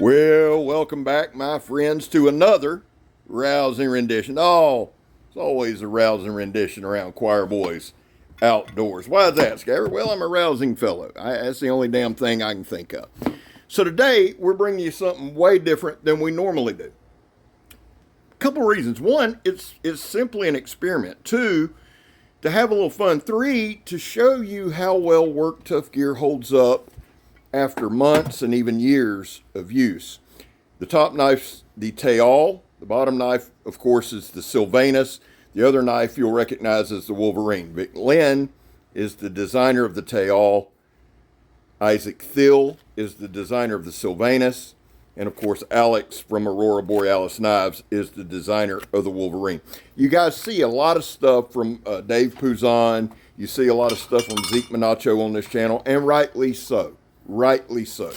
Well, welcome back, my friends, to another rousing rendition. Oh, it's always a rousing rendition around Choir Boys Outdoors. Why is that, Scabber? Well, I'm a rousing fellow. That's the only damn thing I can think of. So today, we're bringing you something way different than we normally do. A couple reasons. One, it's simply an experiment. Two, to have a little fun. Three, to show you how well Work Tuff gear holds up after months and even years of use. The top knife's the TAYAL. The bottom knife, of course, is the SYLVANUS. The other knife you'll recognize as the WOLVERINE. Vic Lynn is the designer of the TAYAL. Isaac Thiel is the designer of the SYLVANUS. And of course, Alex from Aurora Borealis Knives is the designer of the WOLVERINE. You guys see a lot of stuff from Dave Pouzon. You see a lot of stuff from Zeke Minacho on this channel, and rightly so. Rightly so.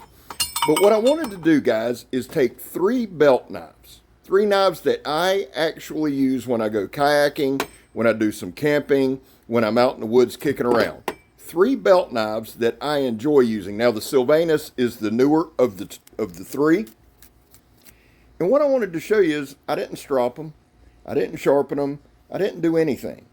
But what I wanted to do, guys, is take three belt knives. Three knives that I actually use when I go kayaking, when I do some camping, when I'm out in the woods kicking around. Three belt knives that I enjoy using. Now, the SYLVANUS is the newer of the three. And what I wanted to show you is I didn't strop them. I didn't sharpen them. I didn't do anything.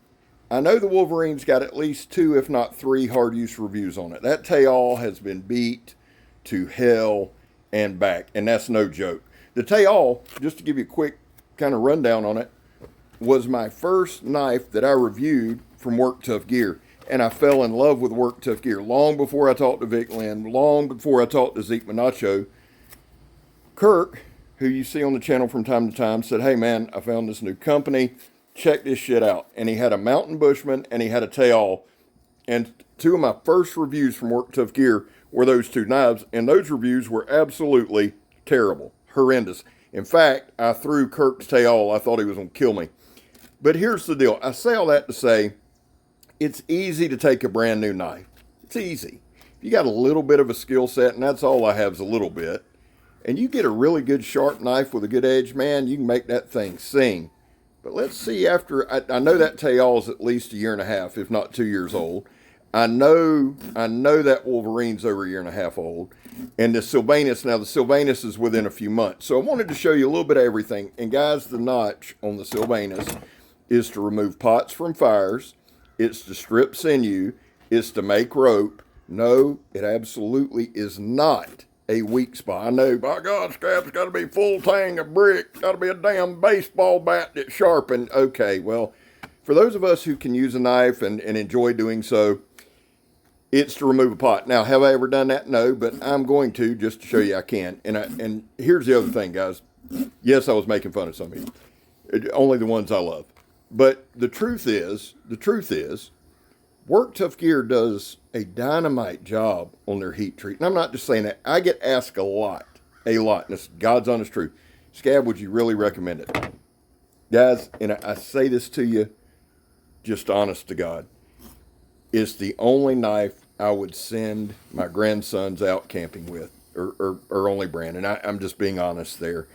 I know the WOLVERINE's got at least 2, if not 3, hard use reviews on it. That TAYAL has been beat to hell and back, and that's no joke. The TAYAL, just to give you a quick kind of rundown on it, was my first knife that I reviewed from Work Tuff Gear, and I fell in love with Work Tuff Gear long before I talked to Vic Lynn, long before I talked to Zeke Minacho. Kirk, who you see on the channel from time to time, said, "Hey man, I found this new company. Check this shit out." And he had a Mountain Bushman and he had a TAYAL. And 2 of my first reviews from Work Tuff Gear were those 2 knives. And those reviews were absolutely terrible, horrendous. In fact, I threw Kirk's TAYAL. I thought he was going to kill me. But here's the deal. I say all that to say it's easy to take a brand new knife. It's easy. If you got a little bit of a skill set, and that's all I have is a little bit, and you get a really good sharp knife with a good edge, man, you can make that thing sing. But let's see, after, I know that TAYAL is at least 1.5 years, if not 2 years old. I know that WOLVERINE's over 1.5 years old. And the SYLVANUS, now the SYLVANUS is within a few months. So I wanted to show you a little bit of everything. And guys, the notch on the SYLVANUS is to remove pots from fires. It's to strip sinew. It's to make rope. No, it absolutely is not a weak spot. I know, by God, Scrap's got to be full tang of brick. Got to be a damn baseball bat that's sharpened. Okay, well, for those of us who can use a knife and enjoy doing so, it's to remove a pot. Now, have I ever done that? No, but I'm going to, just to show you I can. And here's the other thing, guys. Yes, I was making fun of some of you. Only the ones I love. But the truth is, Work Tuff Gear does a dynamite job on their heat treat. And I'm not just saying that. I get asked a lot. And it's God's honest truth. Scab, would you really recommend it? Guys, and I say this to you, just honest to God. It's the only knife I would send my grandsons out camping with, or only brand. And I'm just being honest there.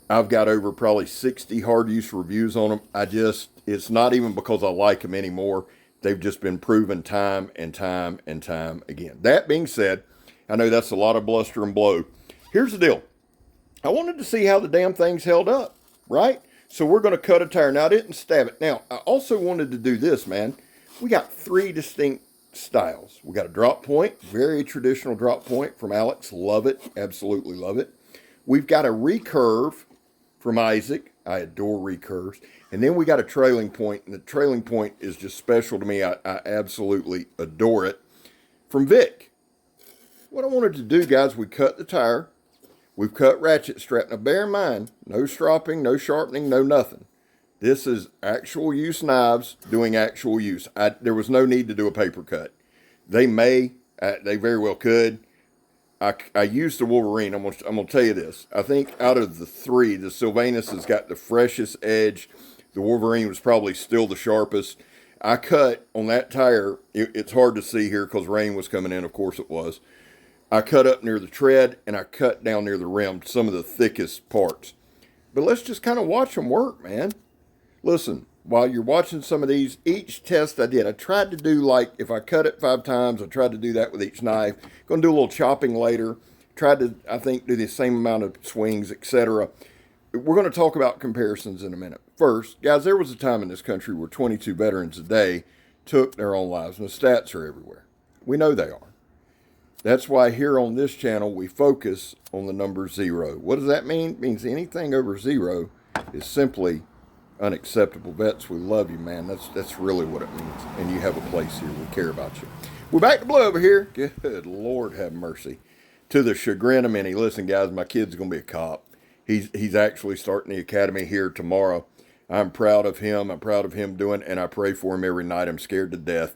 I've got over probably 60 hard use reviews on them. It's not even because I like them anymore. They've just been proven time and time and time again. That being said, I know that's a lot of bluster and blow. Here's the deal. I wanted to see how the damn thing's held up, right? So we're going to cut a tire. Now, I didn't stab it. Now, I also wanted to do this, man. We got 3 distinct styles. We got a drop point, very traditional drop point from Alex. Love it. Absolutely love it. We've got a recurve from Isaac. I adore recurves. And then we got a trailing point, and the trailing point is just special to me. I absolutely adore it. From Vic. What I wanted to do, guys, we cut the tire. We've cut ratchet strap. Now, bear in mind, no stropping, no sharpening, no nothing. This is actual use knives doing actual use. There was no need to do a paper cut. They very well could. I used the WOLVERINE. I'm gonna tell you this. I think out of the 3, the SYLVANUS has got the freshest edge. The WOLVERINE was probably still the sharpest. I cut on that tire. It's hard to see here because rain was coming in. Of course it was. I cut up near the tread and I cut down near the rim, some of the thickest parts. But let's just kind of watch them work, man. Listen, while you're watching some of these, each test I did, I tried to do, like, if I cut it 5 times, I tried to do that with each knife. Going to do a little chopping later. tried to, I think, do the same amount of swings, etc. We're going to talk about comparisons in a minute. First, guys, there was a time in this country where 22 veterans a day took their own lives, and the stats are everywhere. We know they are. That's why here on this channel, we focus on the number 0. What does that mean? It means anything over 0 is simply unacceptable. Vets, we love you, man. That's really what it means. And you have a place here. We care about you. We're back to blue over here. Good Lord have mercy. To the chagrin of many. Listen, guys, my kid's going to be a cop. He's actually starting the academy here tomorrow. I'm proud of him. I'm proud of him doing, and I pray for him every night. I'm scared to death.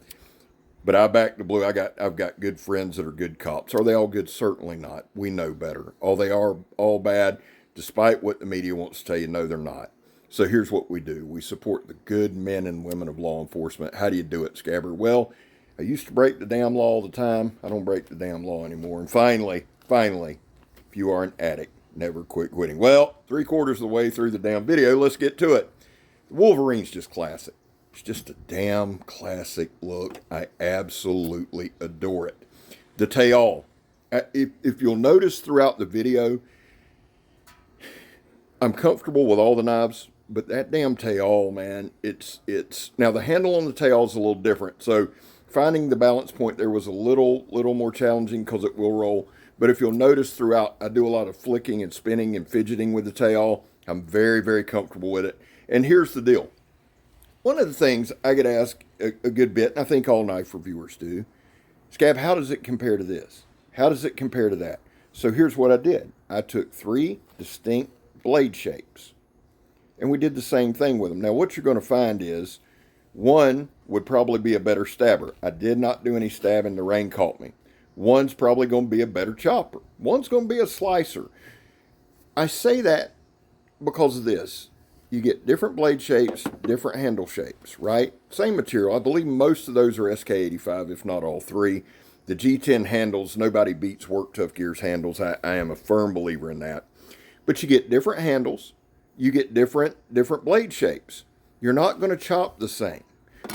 But I back the blue. I've got good friends that are good cops. Are they all good? Certainly not. We know better. They are all bad, despite what the media wants to tell you. No, they're not. So here's what we do. We support the good men and women of law enforcement. How do you do it, Scabber? Well, I used to break the damn law all the time. I don't break the damn law anymore. And finally, if you are an addict, never quit quitting. Well, 3/4 of the way through the damn video, let's get to it. Wolverine's just classic. It's just a damn classic look. I absolutely adore it. The TAYAL. If you'll notice throughout the video, I'm comfortable with all the knives, but that damn TAYAL, man, it's now the handle on the TAYAL is a little different. So finding the balance point there was a little more challenging because it will roll. But if you'll notice throughout, I do a lot of flicking and spinning and fidgeting with the TAYAL. I'm very, very comfortable with it. And here's the deal. One of the things I get asked a good bit, and I think all knife reviewers do, Scab, how does it compare to this? How does it compare to that? So here's what I did. I took 3 distinct blade shapes, and we did the same thing with them. Now, what you're going to find is one would probably be a better stabber. I did not do any stabbing. The rain caught me. One's probably going to be a better chopper. One's going to be a slicer. I say that because of this. You get different blade shapes, different handle shapes, right? Same material. I believe most of those are SK85, if not all 3. The G10 handles, nobody beats Work Tough Gear's handles. I am a firm believer in that. But you get different handles. You get different blade shapes. You're not going to chop the same.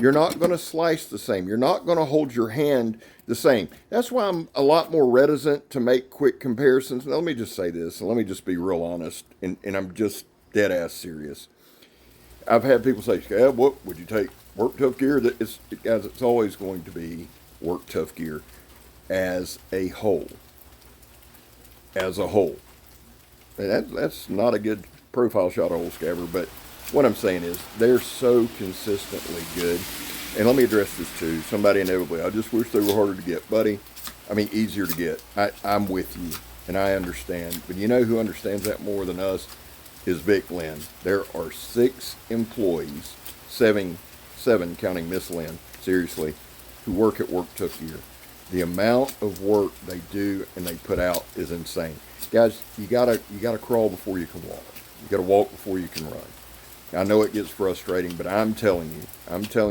You're not going to slice the same. You're not going to hold your hand the same. That's why I'm a lot more reticent to make quick comparisons. Now, let me just say this, and let me just be real honest, and I'm just dead ass serious. I've had people say, Scab, what would you take? Work Tough Gear? Guys, it's always going to be Work Tough Gear as a whole. As a whole. And that's not a good profile shot of old Scabber, but what I'm saying is they're so consistently good. And let me address this too. Somebody inevitably, I just wish they were harder to get. Buddy, I mean, easier to get. I'm with you, and I understand. But you know who understands that more than us? Is Vic Lynn. There are 6 employees, 7 counting Miss Lynn, seriously, who work at Work Tough Gear. The amount of work they do and they put out is insane. Guys, you gotta crawl before you can walk. You gotta walk before you can run. I know it gets frustrating, but I'm telling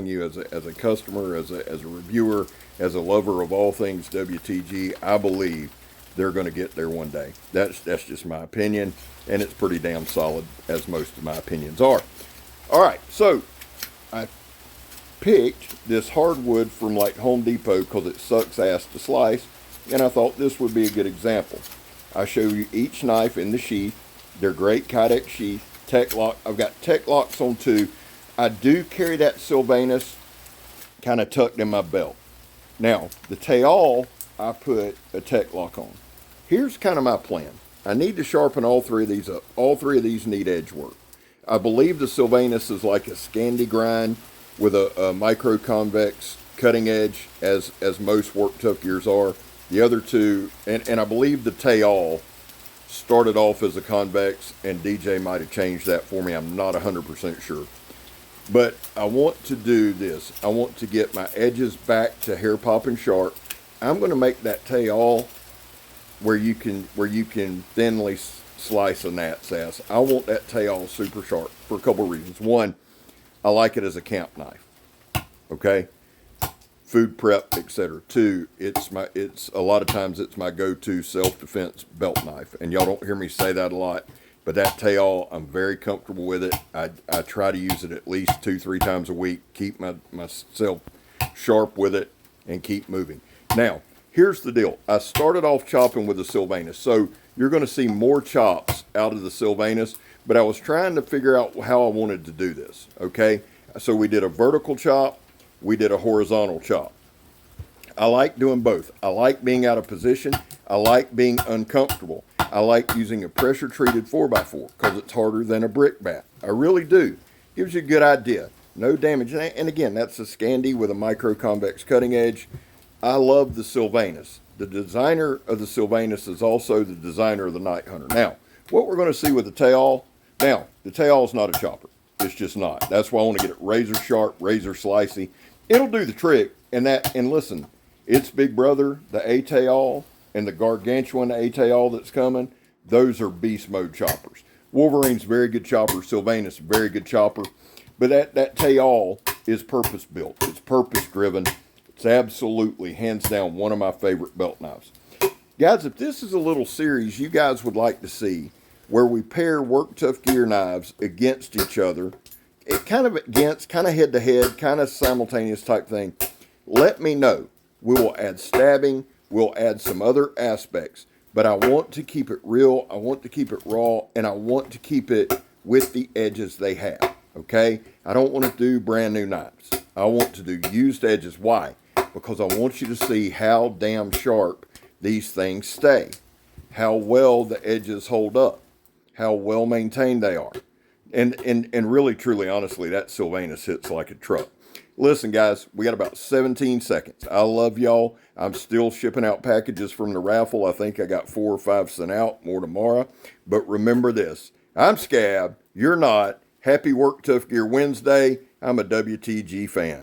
you as a customer, as a reviewer, as a lover of all things WTG, I believe they're going to get there one day. That's just my opinion, and it's pretty damn solid, as most of my opinions are. All right, so I picked this hardwood from like Home Depot because it sucks ass to slice, and I thought this would be a good example. I show you each knife in the sheath. They're great Kydex sheath. Tech lock. I've got tech locks on 2. I do carry that SYLVANUS kind of tucked in my belt. Now, the TAYAL, I put a tech lock on. Here's kind of my plan. I need to sharpen all 3 of these up. All 3 of these need edge work. I believe the SYLVANUS is like a Scandi grind with a micro convex cutting edge, as most Work Tough Gears are. The other 2, and I believe the TAYAL started off as a convex, and DJ might have changed that for me. I'm not 100% sure. But I want to do this. I want to get my edges back to hair popping sharp. I'm going to make that TAYAL where you can thinly slice a gnat's ass. I want that TAYAL super sharp for a couple reasons. One, I like it as a camp knife. Okay? Food prep, etc. 2, it's a lot of times it's my go-to self-defense belt knife, and y'all don't hear me say that a lot, but that TAYAL, I'm very comfortable with it. I try to use it at least 2-3 times a week, keep myself sharp with it, and keep moving. Now, here's the deal. I started off chopping with the Sylvanus, so you're going to see more chops out of the Sylvanus, but I was trying to figure out how I wanted to do this, okay? So we did a vertical chop, we did a horizontal chop. I like doing both. I like being out of position. I like being uncomfortable. I like using a pressure-treated 4x4 because it's harder than a brick bat. I really do. Gives you a good idea. No damage. And again, that's a Scandi with a micro-convex cutting edge. I love the Sylvanus. The designer of the Sylvanus is also the designer of the Night Hunter. Now, what we're going to see with the TAYAL, now, the TAYAL is not a chopper. It's just not. That's why I want to get it razor sharp, razor slicey. It'll do the trick. And listen, its big brother, the TAYAL, and the gargantuan TAYAL that's coming, those are beast mode choppers. Wolverine's very good chopper. Sylvanus, very good chopper. But that TAYAL is purpose built. It's purpose driven. It's absolutely, hands down, one of my favorite belt knives. Guys, if this is a little series you guys would like to see where we pair Work Tuff gear knives against each other, kind of head to head, kind of simultaneous type thing, let me know. We will add stabbing. We'll add some other aspects. But I want to keep it real. I want to keep it raw. And I want to keep it with the edges they have. Okay? I don't want to do brand new knives. I want to do used edges. Why? Because I want you to see how damn sharp these things stay. How well the edges hold up. How well maintained they are. And really, truly, honestly, that Sylvanus hits like a truck. Listen, guys, we got about 17 seconds. I love y'all. I'm still shipping out packages from the raffle. I think I got 4 or 5 sent out, more tomorrow. But remember this. I'm Scab. You're not. Happy Work Tuff Gear Wednesday. I'm a WTG fan.